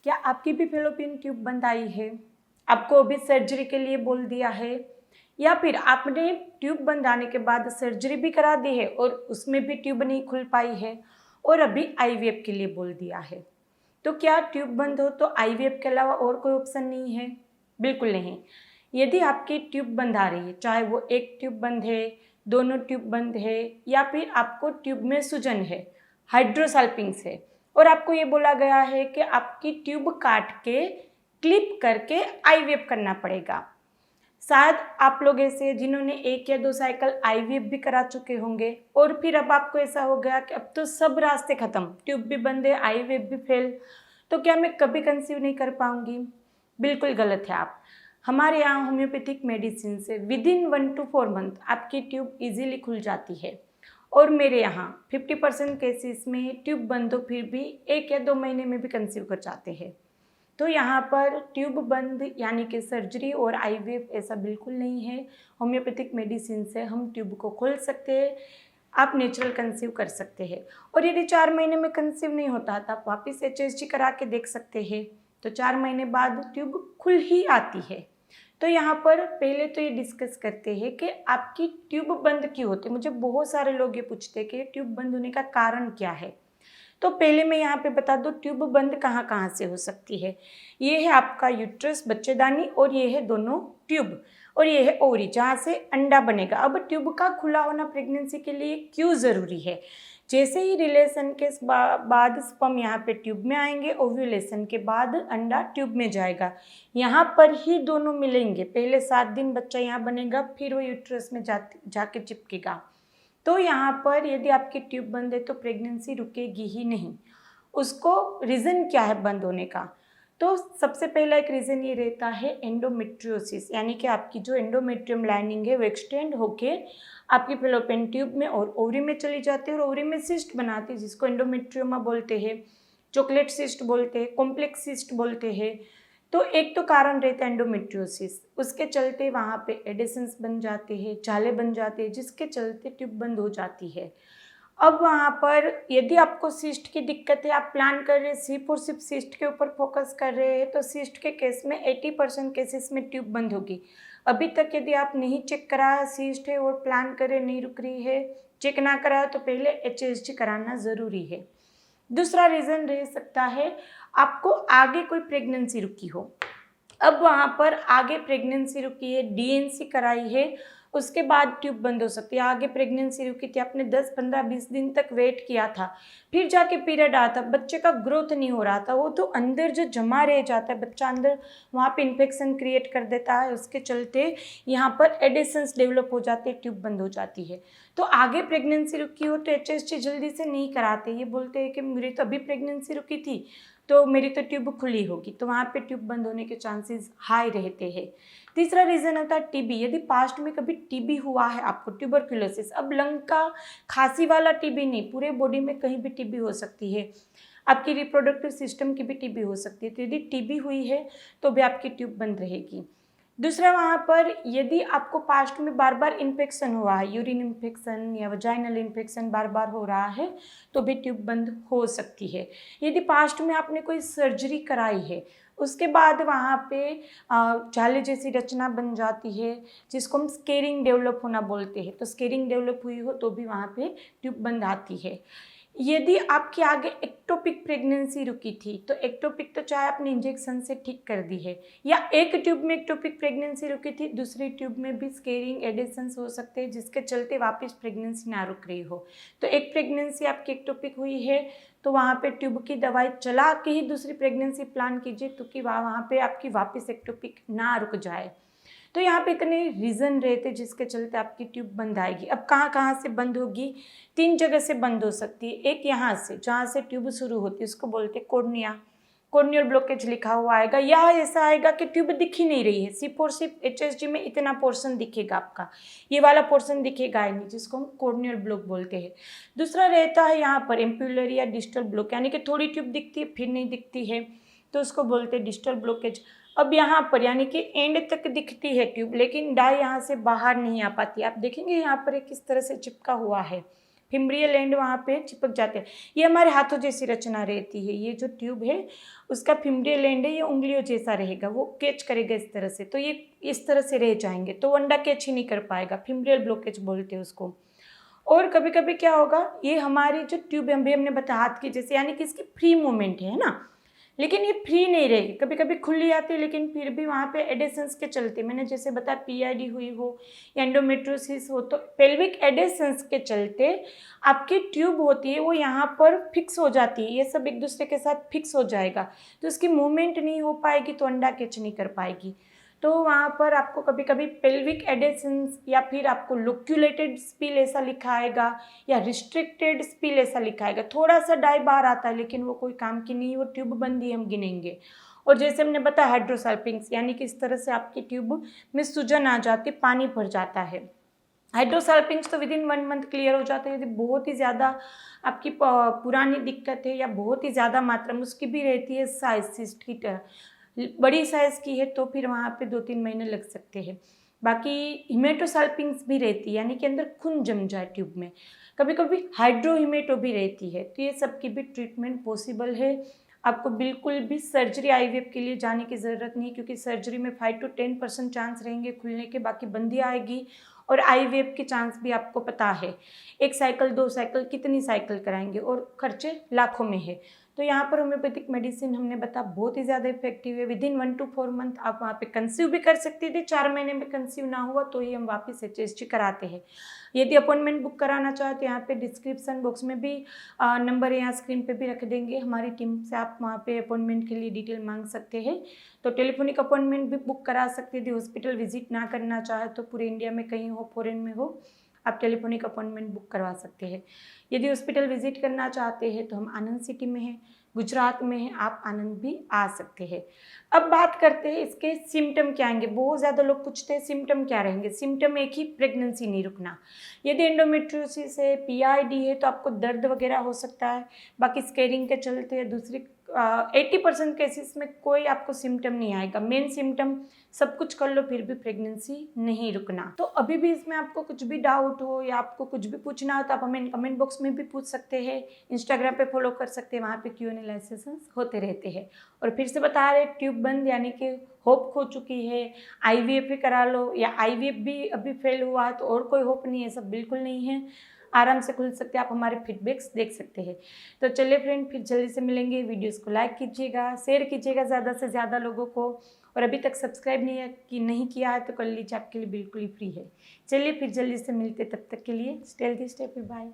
क्या आपकी भी फैलोपियन ट्यूब बंद आई है? आपको अभी सर्जरी के लिए बोल दिया है, या फिर आपने ट्यूब बंद आने के बाद सर्जरी भी करा दी है और उसमें भी ट्यूब नहीं खुल पाई है और अभी आईवीएफ के लिए बोल दिया है। तो क्या ट्यूब बंद हो तो आईवीएफ के अलावा और कोई ऑप्शन नहीं है? बिल्कुल नहीं। यदि आपकी ट्यूब बंद आ रही है, चाहे वो एक ट्यूब बंद है, दोनों ट्यूब बंद है, या फिर आपको ट्यूब में सूजन है, हाइड्रोसल्फिंग्स है, और आपको ये बोला गया है कि आपकी ट्यूब काट के क्लिप करके आईवीएफ करना पड़ेगा। शायद आप लोग ऐसे जिन्होंने 1 या 2 साइकिल आईवीएफ भी करा चुके होंगे और फिर अब आपको ऐसा हो गया कि अब तो सब रास्ते खत्म, ट्यूब भी बंद है, आईवीएफ भी फेल, तो क्या मैं कभी कंसीव नहीं कर पाऊंगी? बिल्कुल गलत है आप। हमारे यहाँ होम्योपैथिक मेडिसिन से विदिन 1 to 4 मंथ आपकी ट्यूब इजीली खुल जाती है, और मेरे यहाँ 50% केसेस में ट्यूब बंद हो फिर भी 1 या 2 महीने में भी कंसीव कर जाते हैं। तो यहाँ पर ट्यूब बंद यानी कि सर्जरी और आईवीएफ ऐसा बिल्कुल नहीं है। होम्योपैथिक मेडिसिन से हम ट्यूब को खोल सकते हैं, आप नेचुरल कंसीव कर सकते हैं। और यदि 4 महीने में कंसीव नहीं होता तो आप वापस एचएसजी करा के देख सकते हैं, तो 4 महीने बाद ट्यूब खुल ही आती है। तो यहाँ पर पहले तो ये डिस्कस करते हैं कि आपकी ट्यूब बंद क्यों होती है। मुझे बहुत सारे लोग ये पूछते हैं कि ट्यूब बंद होने का कारण क्या है। तो पहले मैं यहाँ पे बता दूँ ट्यूब बंद कहाँ कहाँ से हो सकती है। ये है आपका यूट्रस, बच्चेदानी, और ये है दोनों ट्यूब, और ये है ओवरी जहाँ से अंडा बनेगा। अब ट्यूब का खुला होना प्रेगनेंसी के लिए क्यों ज़रूरी है? जैसे ही रिलेशन के बाद स्पर्म यहाँ पे ट्यूब में आएंगे, ओव्यूलेशन के बाद अंडा ट्यूब में जाएगा, यहाँ पर ही दोनों मिलेंगे। पहले 7 दिन बच्चा यहाँ बनेगा, फिर वो यूट्रस में जाके चिपकेगा। तो यहाँ पर यदि आपकी ट्यूब बंद है तो प्रेगनेंसी रुकेगी ही नहीं। उसको रीज़न क्या है बंद होने का? तो सबसे पहला एक रीज़न ये रहता है एंडोमेट्रियोसिस, यानी कि आपकी जो एंडोमेट्रियम लाइनिंग है वो एक्सटेंड होके आपकी फैलोपियन ट्यूब में और ओवरी में चली जाती है और ओवरी में सिस्ट बनाती है, जिसको एंडोमेट्रियोमा बोलते हैं, चॉकलेट सिस्ट बोलते हैं, कॉम्प्लेक्स सिस्ट बोलते हैं। तो एक तो कारण रहता है एंडोमेट्रियोसिस, उसके चलते वहाँ पे एडिशंस बन जाते हैं, जाले बन जाते हैं, जिसके चलते ट्यूब बंद हो जाती है। अब वहाँ पर यदि आपको सिस्ट की दिक्कत है, आप प्लान कर रहे हैं सिर्फ और सिर्फ सिस्ट के ऊपर फोकस कर रहे हैं, तो सिस्ट के केस में 80% केसेस में ट्यूब बंद होगी। अभी तक यदि आप नहीं चेक कराया सिस्ट है और प्लान करे नहीं रुक रही है, चेक ना कराया, तो पहले एचएसजी कराना ज़रूरी है। दूसरा रीज़न रह सकता है आपको आगे कोई प्रेगनेंसी रुकी हो। अब वहाँ पर आगे प्रेगनेंसी रुकी है, डीएनसी कराई है, उसके बाद ट्यूब बंद हो सकती है। आगे प्रेगनेंसी रुकी थी, आपने 10, 15, 20 दिन तक वेट किया था, फिर जाके पीरियड आता, बच्चे का ग्रोथ नहीं हो रहा था, वो तो अंदर जो जमा रह जाता है, बच्चा अंदर वहाँ पे इन्फेक्शन क्रिएट कर देता है, उसके चलते यहाँ पर एडिशंस डेवलप हो जाते हैं, ट्यूब बंद हो जाती है। तो आगे प्रेगनेंसी रुकी हो तो एचएसजी जल्दी से नहीं कराते, ये बोलते हैं कि मेरी तो अभी प्रेगनेंसी रुकी थी तो मेरी तो ट्यूब खुली होगी, तो वहाँ पे ट्यूब बंद होने के चांसेस हाई रहते हैं। तीसरा रीज़न होता है टीबी। यदि पास्ट में कभी टीबी हुआ है आपको, ट्यूबरक्यूलोसिस, अब लंग का खांसी वाला टीबी नहीं, पूरे बॉडी में कहीं भी टीबी हो सकती है, आपकी रिप्रोडक्टिव सिस्टम की भी टीबी हो सकती है। तो यदि टीबी हुई है तो भी आपकी ट्यूब बंद रहेगी। दूसरा, वहाँ पर यदि आपको पास्ट में बार बार इन्फेक्शन हुआ है, यूरिन इन्फेक्शन या वजाइनल इन्फेक्शन बार बार हो रहा है, तो भी ट्यूब बंद हो सकती है। यदि पास्ट में आपने कोई सर्जरी कराई है, उसके बाद वहाँ पे जाले जैसी रचना बन जाती है, जिसको हम स्केरिंग डेवलप होना बोलते हैं, तो स्केरिंग डेवलप हुई हो तो भी वहाँ पे ट्यूब बंद आती है। यदि आपकी आगे एक्टोपिक प्रेगनेंसी रुकी थी, तो एक्टोपिक तो चाहे आपने इंजेक्शन से ठीक कर दी है, या एक ट्यूब में एक्टोपिक प्रेगनेंसी रुकी थी, दूसरी ट्यूब में भी स्केरिंग एडिशंस हो सकते हैं, जिसके चलते वापस प्रेगनेंसी ना रुक रही हो। तो एक प्रेगनेंसी आपकी एक्टोपिक हुई है तो वहाँ पे ट्यूब की दवाई चला के ही दूसरी प्रेगनेंसी प्लान कीजिए, क्योंकि वहाँ पे आपकी वापस एक्टोपिक ना रुक जाए। तो यहाँ पे इतने रीज़न रहते जिसके चलते आपकी ट्यूब बंद आएगी। अब कहाँ कहाँ से बंद होगी? 3 जगह से बंद हो सकती है। एक यहाँ से, जहाँ से ट्यूब शुरू होती है, उसको बोलते हैं कॉर्निया, कॉर्नियल ब्लॉकेज लिखा हुआ आएगा, या ऐसा आएगा कि ट्यूब दिख ही नहीं रही है, सिर्फ और सिर्फ एचएसजी में इतना पोर्शन दिखेगा आपका, ये वाला पोर्शन दिखेगा ही नहीं, जिसको हम कॉर्नियल ब्लॉक बोलते हैं। दूसरा रहता है यहाँ पर एम्पुलरी या डिस्टल ब्लॉक, यानी कि थोड़ी ट्यूब दिखती है फिर नहीं दिखती है, तो उसको बोलते हैं डिस्टल ब्लॉकेज। अब यहाँ पर यानी कि एंड तक दिखती है ट्यूब, लेकिन डाई यहाँ से बाहर नहीं आ पाती। आप देखेंगे यहाँ पर किस तरह से चिपका हुआ है, फिम्ब्रियल एंड वहाँ पे चिपक जाते हैं। ये हमारे हाथों जैसी रचना रहती है। ये जो ट्यूब है उसका फिम्ब्रियल एंड है, ये उंगलियों जैसा रहेगा, वो कैच करेगा इस तरह से, तो ये इस तरह से रह जाएंगे, तो अंडा कैच ही नहीं कर पाएगा। फिम्ब्रियल ब्लॉकेज बोलते हैं उसको। और कभी कभी क्या होगा, ये हमारी जो ट्यूब है, अभी हमने बताया हाथ की जैसे, यानी कि इसकी फ्री मूवमेंट है ना, लेकिन ये फ्री नहीं रहेगी, कभी कभी खुली आती है, लेकिन फिर भी वहाँ पे एडेसेंस के चलते, मैंने जैसे बताया पीआईडी हुई हो या एंडोमेट्रोसिस हो, तो पेल्विक एडेसेंस के चलते आपकी ट्यूब होती है वो यहाँ पर फिक्स हो जाती है, ये सब एक दूसरे के साथ फिक्स हो जाएगा, तो इसकी मूवमेंट नहीं हो पाएगी, तो अंडा कैच नहीं कर पाएगी। तो वहाँ पर आपको कभी कभी पेल्विक एडेसेंस या फिर आपको लोक्यूलेटेड स्पील ऐसा लिखा आएगा या रिस्ट्रिक्टेड स्पील ऐसा लिखा आएगा। थोड़ा सा डाई बार आता है, लेकिन वो कोई काम की नहीं, वो ट्यूब बंदी हम गिनेंगे। और जैसे हमने बताया हाइड्रोसल्फिंग्स, यानी कि इस तरह से आपकी ट्यूब में सूजन आ जाती, पानी भर जाता है। हाइड्रोसल्फिंग्स तो विदिन 1 मंथ क्लियर हो जाते हैं। यदि बहुत ही ज़्यादा आपकी पुरानी दिक्कत है या बहुत ही ज़्यादा मात्रा में उसकी भी रहती है साइज सिस्ट की तरह, बड़ी साइज़ की है, तो फिर वहाँ पे 2-3 महीने लग सकते हैं। बाकी हिमेटोसल्फिंग्स भी रहती है, यानी कि अंदर खून जम जाए ट्यूब में। कभी कभी हाइड्रोहिमेटो भी रहती है, तो ये सब की भी ट्रीटमेंट पॉसिबल है। आपको बिल्कुल भी सर्जरी आईवीएफ के लिए जाने की ज़रूरत नहीं है, क्योंकि सर्जरी में 5 to 10% चांस रहेंगे खुलने के, बाकी बंदी आएगी। और आईवीएफ के चांस भी आपको पता है, 1 साइकिल 2 साइकिल कितनी साइकिल कराएंगे, और खर्चे लाखों में है। तो यहाँ पर होम्योपैथिक मेडिसिन हमने बताया बहुत ही ज़्यादा इफेक्टिव है। विदिन 1 to 4 मंथ आप वहाँ पे कंसीव भी कर सकते थे। 4 महीने में कंसीव ना हुआ तो ही हम वापस HSG कराते हैं। यदि अपॉइंटमेंट बुक कराना चाहो तो यहाँ पे डिस्क्रिप्शन बॉक्स में भी नंबर यहाँ स्क्रीन पे भी रख देंगे, हमारी टीम से आप वहाँ पे अपॉइंटमेंट के लिए डिटेल मांग सकते हैं। तो टेलीफोनिक अपॉइंटमेंट भी बुक करा सकते थे। हॉस्पिटल विजिट ना करना चाहे तो पूरे इंडिया में कहीं हो, फॉरेन में हो, आप टेलीफोनिक अपॉइंटमेंट बुक करवा सकते हैं। यदि हॉस्पिटल विजिट करना चाहते हैं तो हम आनंद सिटी में हैं, गुजरात में है, आप आनंद भी आ सकते हैं। अब बात करते हैं इसके सिम्टम क्या आएंगे। बहुत ज़्यादा लोग पूछते हैं सिम्टम क्या रहेंगे। सिम्टम एक ही, प्रेगनेंसी नहीं रुकना। यदि एंडोमेट्रियोसिस है, पीआईडी है, तो आपको दर्द वगैरह हो सकता है। बाकी स्केरिंग के चलते दूसरी 80% केसेस में कोई आपको सिम्टम नहीं आएगा। मेन सिम्टम सब कुछ कर लो फिर भी प्रेगनेंसी नहीं रुकना। तो अभी भी इसमें आपको कुछ भी डाउट हो या आपको कुछ भी पूछना हो तो आप हमें कमेंट बॉक्स में भी पूछ सकते हैं। इंस्टाग्राम पे फॉलो कर सकते हैं, वहाँ पे Q&A सेशंस होते रहते हैं। और फिर से बता रहे, ट्यूब बंद यानी कि होप खो चुकी है, आईवीएफ भी करा लो, या आईवीएफ भी अभी फेल हुआ तो और कोई होप नहीं है, सब बिल्कुल नहीं है, आराम से खुल सकते हैं। आप हमारे फीडबैक्स देख सकते हैं। तो चलिए फ्रेंड, फिर जल्दी से मिलेंगे। वीडियोस को लाइक कीजिएगा, शेयर कीजिएगा ज़्यादा से ज़्यादा लोगों को, और अभी तक सब्सक्राइब नहीं किया है तो कर लीजिए, आपके लिए बिल्कुल ही फ्री है। चलिए फिर जल्दी से मिलते, तब तक के लिए stay healthy, stay fit, bye.